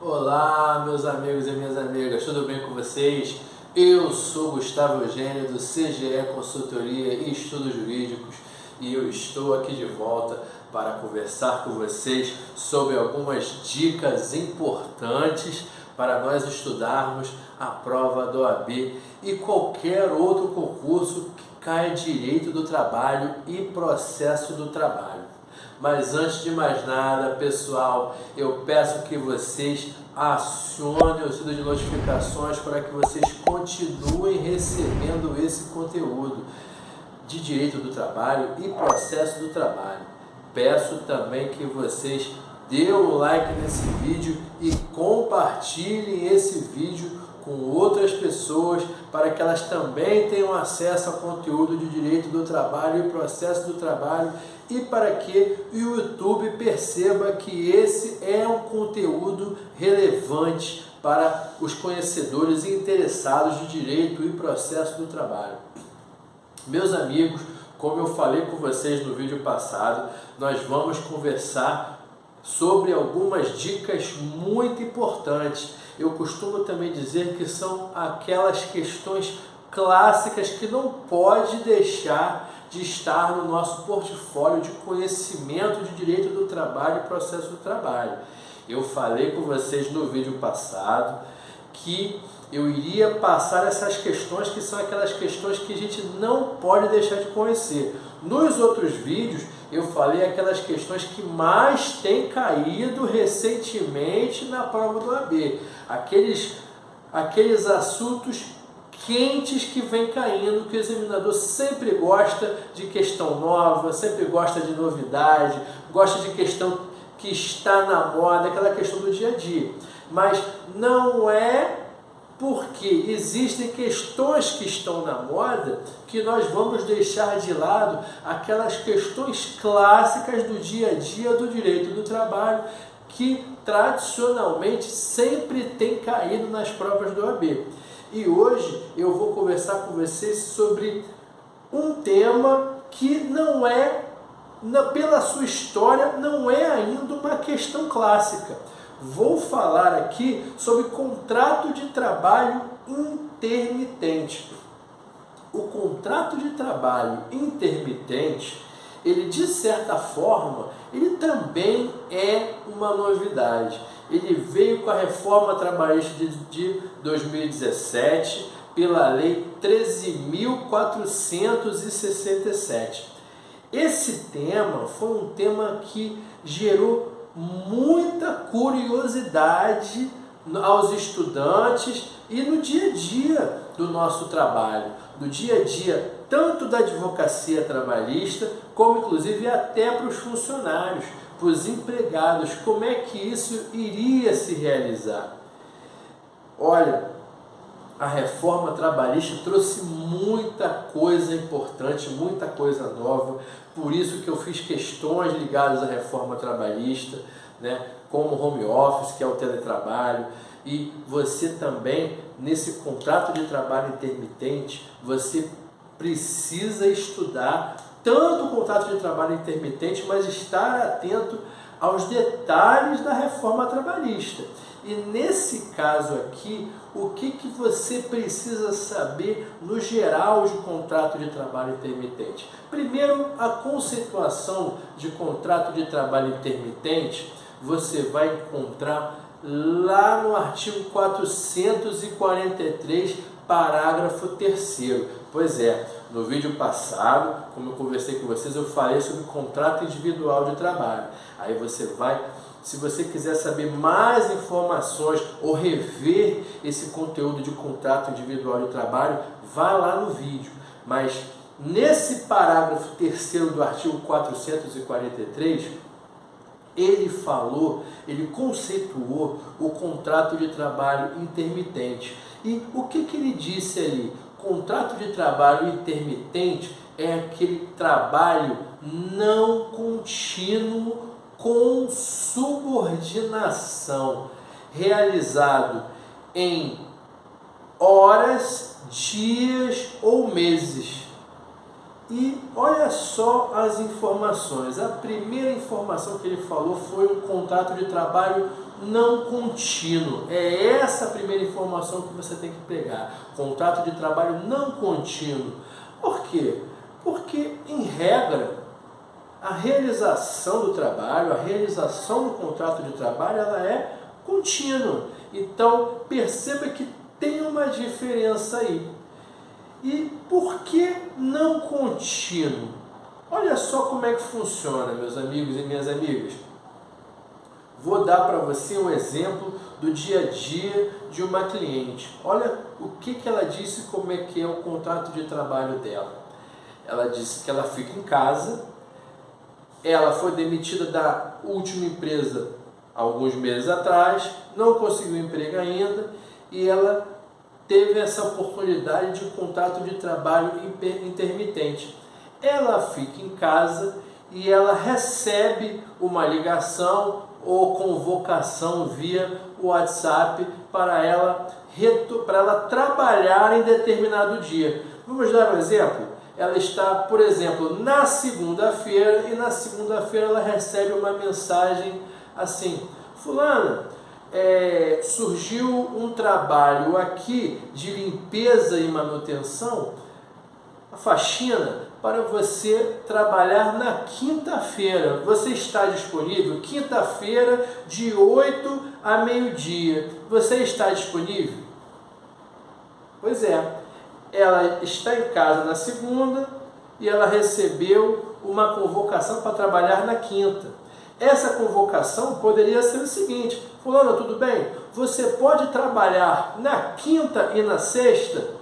Olá, meus amigos e minhas amigas, tudo bem com vocês? Eu sou Gustavo Eugênio do CGE Consultoria e Estudos Jurídicos e eu estou aqui de volta para conversar com vocês sobre algumas dicas importantes para nós estudarmos a prova da OAB e qualquer outro concurso que caia direito do trabalho e processo do trabalho. Mas antes de mais nada, pessoal, eu peço que vocês acionem o sino de notificações para que vocês continuem recebendo esse conteúdo de direito do trabalho e processo do trabalho. Peço também que vocês dêem o like nesse vídeo e compartilhem esse vídeo com outras pessoas para que elas também tenham acesso ao conteúdo de direito do trabalho e processo do trabalho e para que o YouTube perceba que esse é um conteúdo relevante para os conhecedores e interessados de direito e processo do trabalho. Meus amigos, como eu falei com vocês no vídeo passado, nós vamos conversar sobre algumas dicas muito importantes. Eu costumo também dizer que são aquelas questões clássicas que não pode deixar de estar no nosso portfólio de conhecimento de direito do trabalho e processo do trabalho. Eu falei com vocês no vídeo passado que eu iria passar essas questões que são aquelas questões que a gente não pode deixar de conhecer. Nos outros vídeos eu falei aquelas questões que mais têm caído recentemente na prova do OAB. Aqueles assuntos quentes que vem caindo, que o examinador sempre gosta de questão nova, sempre gosta de novidade, gosta de questão que está na moda, aquela questão do dia a dia. Mas não é porque existem questões que estão na moda que nós vamos deixar de lado aquelas questões clássicas do dia a dia do direito do trabalho que tradicionalmente sempre tem caído nas provas do OAB. E hoje eu vou conversar com vocês sobre um tema que não é, pela sua história, não é ainda uma questão clássica. Vou falar aqui sobre contrato de trabalho intermitente. O contrato de trabalho intermitente, ele de certa forma, ele também é uma novidade. Ele veio com a reforma trabalhista de 2017 pela lei 13.467. Esse tema foi um tema que gerou muita curiosidade aos estudantes e no dia a dia do nosso trabalho, no dia a dia tanto da advocacia trabalhista, como inclusive até para os funcionários, para os empregados, como é que isso iria se realizar. Olha, a reforma trabalhista trouxe muita coisa importante, muita coisa nova, por isso que eu fiz questões ligadas à reforma trabalhista, como home office, que é o teletrabalho, e você também, nesse contrato de trabalho intermitente, você precisa estudar tanto o contrato de trabalho intermitente, mas estar atento aos detalhes da reforma trabalhista. E nesse caso aqui, o que você precisa saber no geral de contrato de trabalho intermitente? Primeiro, a conceituação de contrato de trabalho intermitente, você vai encontrar lá no artigo 443, parágrafo 3º. Pois é, no vídeo passado, como eu conversei com vocês, eu falei sobre contrato individual de trabalho. Aí você vai, se você quiser saber mais informações ou rever esse conteúdo de contrato individual de trabalho, vá lá no vídeo. Mas nesse parágrafo 3º do artigo 443, ele conceituou o contrato de trabalho intermitente. E o que ele disse ali? Contrato de trabalho intermitente é aquele trabalho não contínuo com subordinação, realizado em horas, dias ou meses. E olha só as informações. A primeira informação que ele falou foi um contrato de trabalho não contínuo. É essa a primeira informação que você tem que pegar. Contrato de trabalho não contínuo. Por quê? Porque, em regra, a realização do trabalho, a realização do contrato de trabalho, ela é contínua. Então, perceba que tem uma diferença aí. E por que não contínuo? Olha só como é que funciona, meus amigos e minhas amigas. Vou dar para você um exemplo do dia a dia de uma cliente. Olha o que ela disse, como é que é o contrato de trabalho dela. Ela disse que ela fica em casa, ela foi demitida da última empresa alguns meses atrás, não conseguiu emprego ainda e ela teve essa oportunidade de contrato de trabalho intermitente. Ela fica em casa e ela recebe uma ligação ou convocação via WhatsApp para ela trabalhar em determinado dia. Vamos dar um exemplo? Ela está, por exemplo, na segunda-feira e na segunda-feira ela recebe uma mensagem assim: fulana, surgiu um trabalho aqui de limpeza e manutenção, a faxina, para você trabalhar na quinta-feira. Você está disponível? Quinta-feira, de 8 a meio-dia. Você está disponível? Pois é, ela está em casa na segunda e ela recebeu uma convocação para trabalhar na quinta. Essa convocação poderia ser o seguinte: fulano, tudo bem? Você pode trabalhar na quinta e na sexta?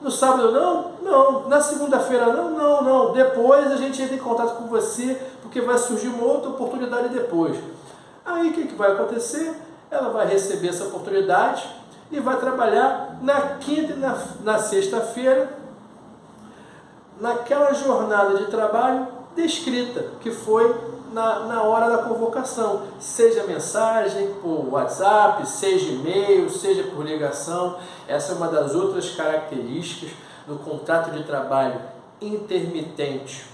No sábado não? Não. Na segunda-feira não? Não. Depois a gente entra em contato com você, porque vai surgir uma outra oportunidade depois. Aí o que vai acontecer? Ela vai receber essa oportunidade e vai trabalhar na quinta e na sexta-feira, naquela jornada de trabalho descrita, que foi na hora da convocação, seja mensagem por WhatsApp, seja e-mail, seja por ligação. Essa é uma das outras características do contrato de trabalho intermitente.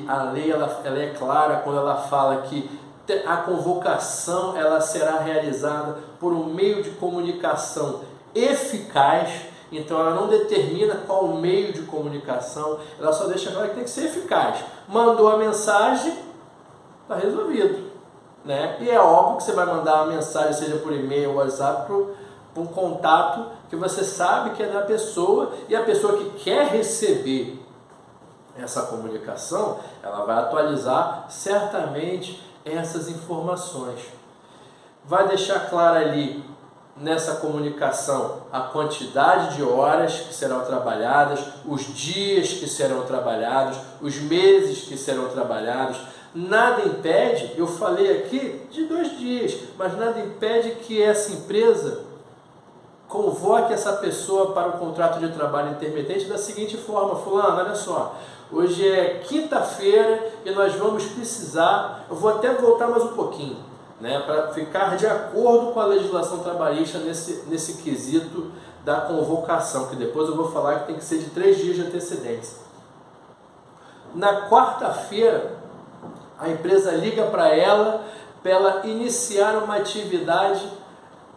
A lei ela é clara quando ela fala que a convocação ela será realizada por um meio de comunicação eficaz. Então ela não determina qual meio de comunicação, ela só deixa claro que tem que ser eficaz. Mandou a mensagem, está resolvido, né? E é óbvio que você vai mandar a mensagem, seja por e-mail ou WhatsApp, para um contato que você sabe que é da pessoa, e a pessoa que quer receber essa comunicação, ela vai atualizar certamente essas informações. Vai deixar claro ali nessa comunicação a quantidade de horas que serão trabalhadas, os dias que serão trabalhados, os meses que serão trabalhados. Nada impede, eu falei aqui de 2 dias, mas nada impede que essa empresa convoque essa pessoa para o contrato de trabalho intermitente da seguinte forma: fulano, olha só, hoje é quinta-feira e nós vamos precisar, eu vou até voltar mais um pouquinho, né, para ficar de acordo com a legislação trabalhista nesse quesito da convocação, que depois eu vou falar que tem que ser de 3 dias de antecedência. Na quarta-feira, a empresa liga para ela iniciar uma atividade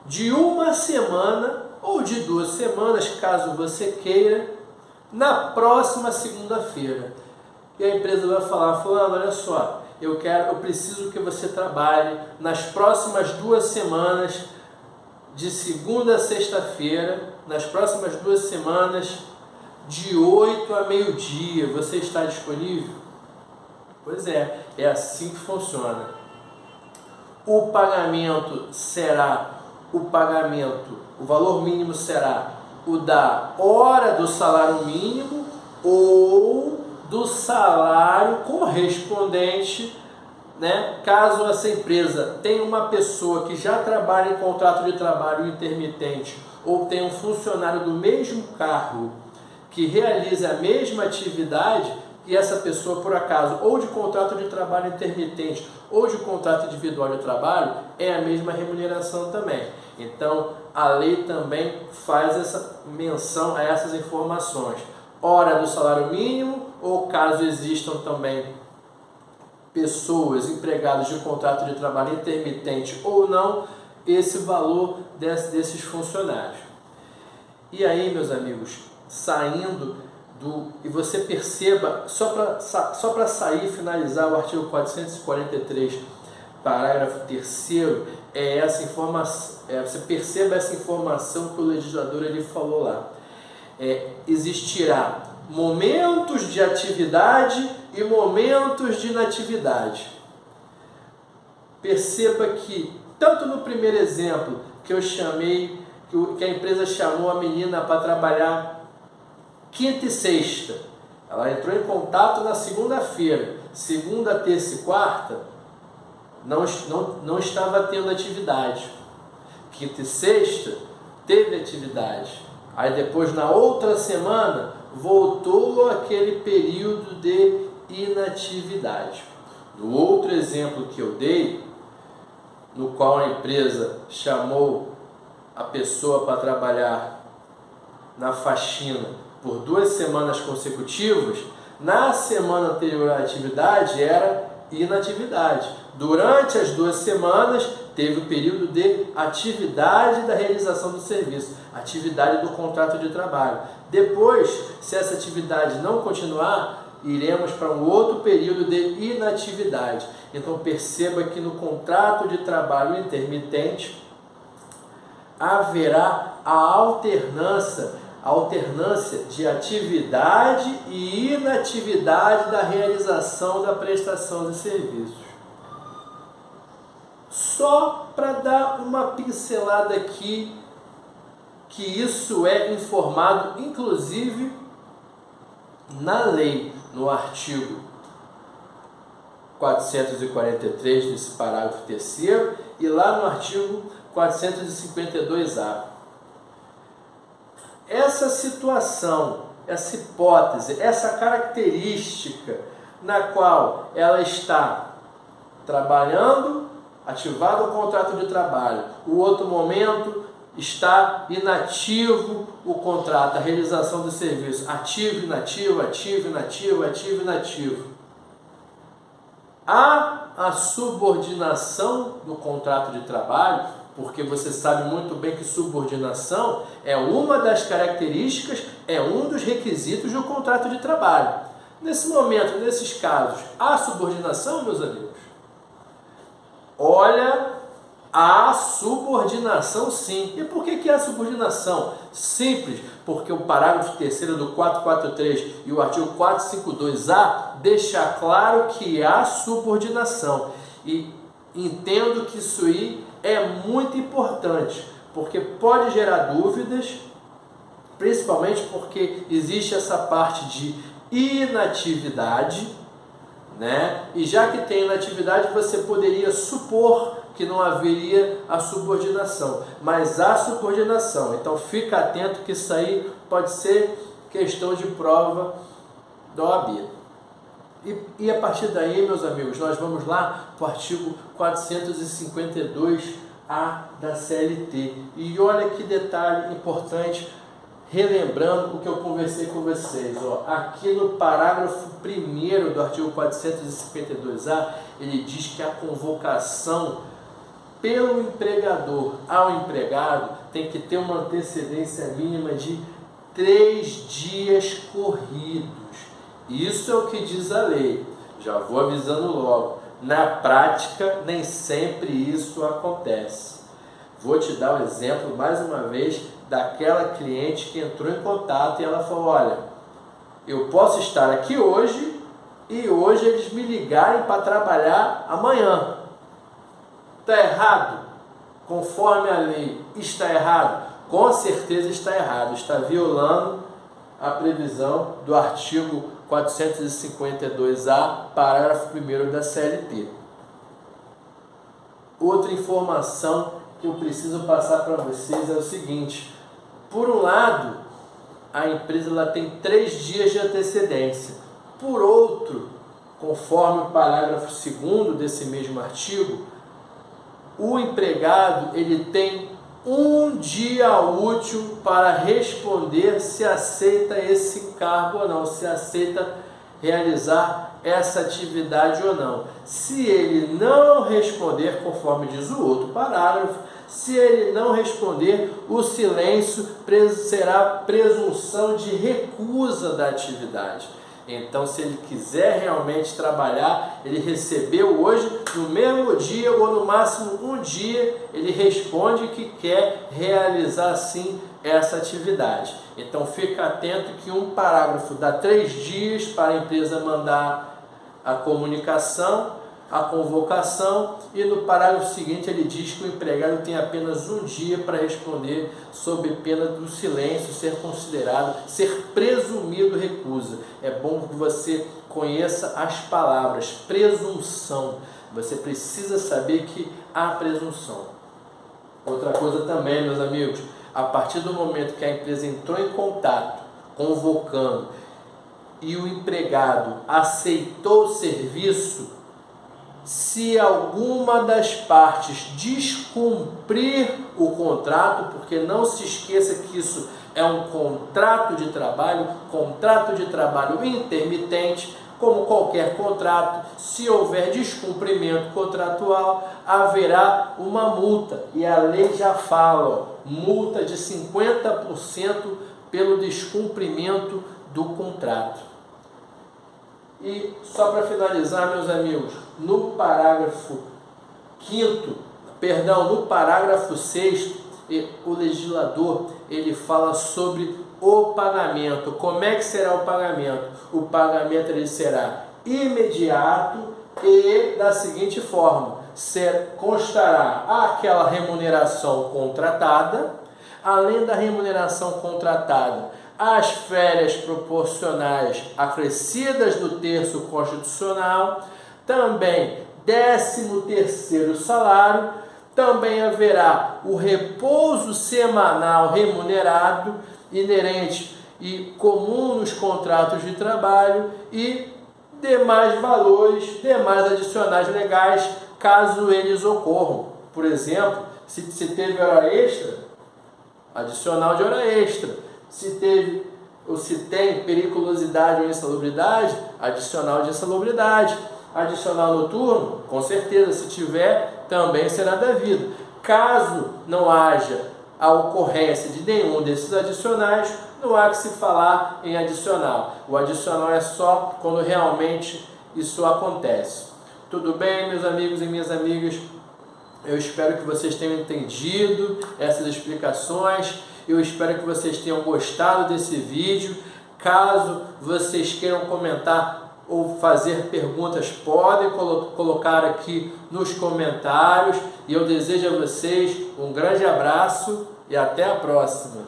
de 1 semana ou de 2 semanas, caso você queira, na próxima segunda-feira. E a empresa vai falar: fulano, olha só, eu preciso que você trabalhe nas próximas 2 semanas, de segunda a sexta-feira, nas próximas 2 semanas, de 8 a meio-dia. Você está disponível? Pois é assim que funciona. O pagamento será o valor mínimo será o da hora do salário mínimo ou do salário correspondente, né? Caso essa empresa tenha uma pessoa que já trabalha em contrato de trabalho intermitente ou tenha um funcionário do mesmo cargo que realiza a mesma atividade, e essa pessoa, por acaso, ou de contrato de trabalho intermitente ou de contrato individual de trabalho, é a mesma remuneração também. Então, a lei também faz essa menção a essas informações. Hora do salário mínimo, ou caso existam também pessoas, empregados de contrato de trabalho intermitente ou não, esse valor desses funcionários. E aí, meus amigos, saindo e você perceba, só para sair e finalizar o artigo 443, parágrafo 3º, é essa informação, você perceba essa informação que o legislador ele falou lá. Existirá momentos de atividade e momentos de inatividade. Perceba que, tanto no primeiro exemplo que eu chamei, que a empresa chamou a menina para trabalhar quinta e sexta, ela entrou em contato na segunda-feira, segunda, terça e quarta, não estava tendo atividade. Quinta e sexta teve atividade. Aí depois, na outra semana, voltou aquele período de inatividade. No outro exemplo que eu dei, no qual a empresa chamou a pessoa para trabalhar na faxina por 2 semanas consecutivas, na semana anterior à atividade era inatividade. Durante as 2 semanas teve o período de atividade da realização do serviço, atividade do contrato de trabalho. Depois, se essa atividade não continuar, iremos para um outro período de inatividade. Então perceba que no contrato de trabalho intermitente haverá a alternância de atividade e inatividade da realização da prestação de serviços. Só para dar uma pincelada aqui, que isso é informado inclusive na lei, no artigo 443, nesse parágrafo 3º, e lá no artigo 452A. Essa situação, essa hipótese, essa característica na qual ela está trabalhando, ativado o contrato de trabalho, o outro momento está inativo o contrato, a realização do serviço, ativo, inativo, ativo, inativo, ativo, inativo. Há a subordinação do contrato de trabalho, porque você sabe muito bem que subordinação é uma das características, é um dos requisitos do contrato de trabalho. Nesse momento, nesses casos, há subordinação, meus amigos? Olha, há subordinação sim. E por que há subordinação? Simples, porque o parágrafo 3º do 443 e o artigo 452A deixa claro que há subordinação. E entendo que isso aí é muito importante, porque pode gerar dúvidas, principalmente porque existe essa parte de inatividade, né? E já que tem inatividade, você poderia supor que não haveria a subordinação, mas há subordinação. Então fica atento que isso aí pode ser questão de prova da OAB. E a partir daí, meus amigos, nós vamos lá para o artigo 452A da CLT. E olha que detalhe importante, relembrando o que eu conversei com vocês. Aqui no parágrafo 1º do artigo 452A, ele diz que a convocação pelo empregador ao empregado tem que ter uma antecedência mínima de 3 dias corridos. Isso é o que diz a lei. Já vou avisando logo. Na prática, nem sempre isso acontece. Vou te dar um exemplo, mais uma vez, daquela cliente que entrou em contato e ela falou: olha, eu posso estar aqui hoje e hoje eles me ligarem para trabalhar amanhã. Está errado? Conforme a lei, está errado? Com certeza está errado. Está violando a previsão do artigo 452A, parágrafo 1º da CLT. Outra informação que eu preciso passar para vocês é o seguinte: por um lado, a empresa ela tem 3 dias de antecedência. Por outro, conforme o parágrafo 2º desse mesmo artigo, o empregado ele tem 1 dia útil para responder se aceita esse cargo ou não, se aceita realizar essa atividade ou não. Se ele não responder, conforme diz o outro parágrafo, se ele não responder, o silêncio será presunção de recusa da atividade. Então, se ele quiser realmente trabalhar, ele recebeu hoje, no mesmo dia ou no máximo um dia, ele responde que quer realizar sim essa atividade. Então, fica atento que um parágrafo dá 3 dias para a empresa mandar a comunicação, a convocação, e no parágrafo seguinte ele diz que o empregado tem apenas um dia para responder, sob pena do silêncio ser considerado, ser presumido recusa. É bom que você conheça as palavras, presunção. Você precisa saber que há presunção. Outra coisa também, meus amigos, a partir do momento que a empresa entrou em contato, convocando, e o empregado aceitou o serviço, se alguma das partes descumprir o contrato, porque não se esqueça que isso é um contrato de trabalho intermitente, como qualquer contrato, se houver descumprimento contratual, haverá uma multa, e a lei já fala, multa de 50% pelo descumprimento do contrato. E só para finalizar, meus amigos, no parágrafo 6º, o legislador ele fala sobre o pagamento. Como é que será o pagamento? O pagamento ele será imediato e da seguinte forma: constará aquela remuneração contratada, além da remuneração contratada, as férias proporcionais acrescidas do terço constitucional, também 13º salário, também haverá o repouso semanal remunerado, inerente e comum nos contratos de trabalho, e demais valores, demais adicionais legais, caso eles ocorram. Por exemplo, se teve hora extra, adicional de hora extra. Se teve ou se tem periculosidade ou insalubridade, adicional de insalubridade. Adicional noturno, com certeza, se tiver, também será devido. Caso não haja a ocorrência de nenhum desses adicionais, não há que se falar em adicional. O adicional é só quando realmente isso acontece. Tudo bem, meus amigos e minhas amigas? Eu espero que vocês tenham entendido essas explicações. Eu espero que vocês tenham gostado desse vídeo. Caso vocês queiram comentar ou fazer perguntas, podem colocar aqui nos comentários. E eu desejo a vocês um grande abraço e até a próxima.